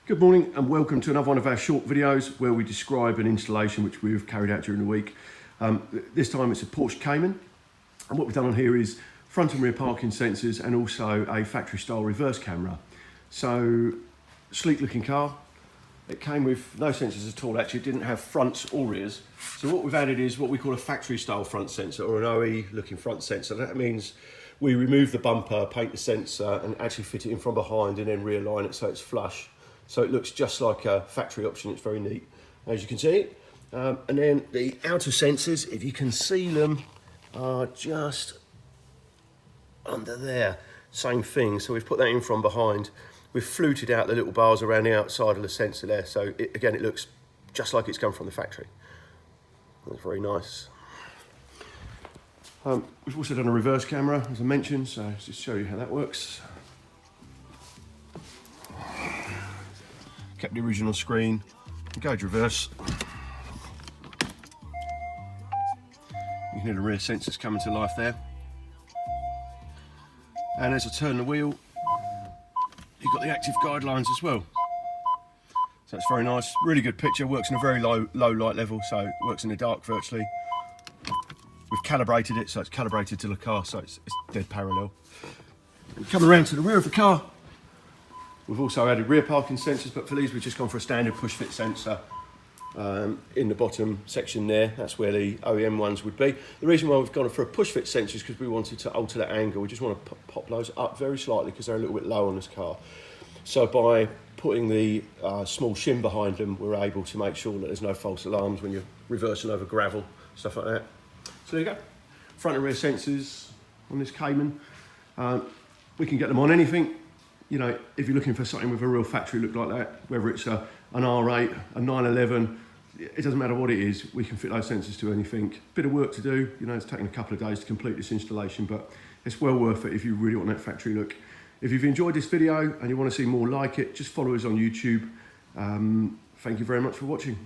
Good morning and welcome to another one of our short videos where we describe an installation which we've carried out during the week. This time it's a Porsche Cayman, and what we've done on here is front and rear parking sensors and also a factory style reverse camera. So, sleek looking car. It came with no sensors at all, actually it didn't have fronts or rears. So what we've added is what we call a factory style front sensor, or an OE looking front sensor. That means we remove the bumper, paint the sensor and actually fit it in from behind and then realign it so it's flush. So it looks just like a factory option. It's very neat, as you can see. And then the outer sensors, if you can see them, are just under there. Same thing, so we've put that in from behind. We've fluted out the little bars around the outside of the sensor there, so again it looks just like it's come from the factory. That's very nice. We've also done a reverse camera, as I mentioned, so just to show you how that works. Kept the original screen, gauge reverse. You can hear the rear sensors coming to life there. And as I turn the wheel, you've got the active guidelines as well. So it's very nice, really good picture, works in a very low light level, so it works in the dark virtually. We've calibrated it, so it's calibrated to the car, so it's dead parallel. And come around to the rear of the car. We've also added rear parking sensors, but for these we've just gone for a standard push fit sensor in the bottom section there. That's where the OEM ones would be. The reason why we've gone for a push fit sensor is because we wanted to alter that angle. We just want to pop those up very slightly because they're a little bit low on this car. So by putting the small shim behind them, we're able to make sure that there's no false alarms when you're reversing over gravel, stuff like that. So there you go. Front and rear sensors on this Cayman. We can get them on anything. You know, if you're looking for something with a real factory look like that, whether it's an R8, a 911, it doesn't matter what it is, we can fit those sensors to anything. Bit of work to do, you know, it's taken a couple of days to complete this installation, but it's well worth it if you really want that factory look. If you've enjoyed this video and you want to see more like it, just follow us on YouTube. Thank you very much for watching.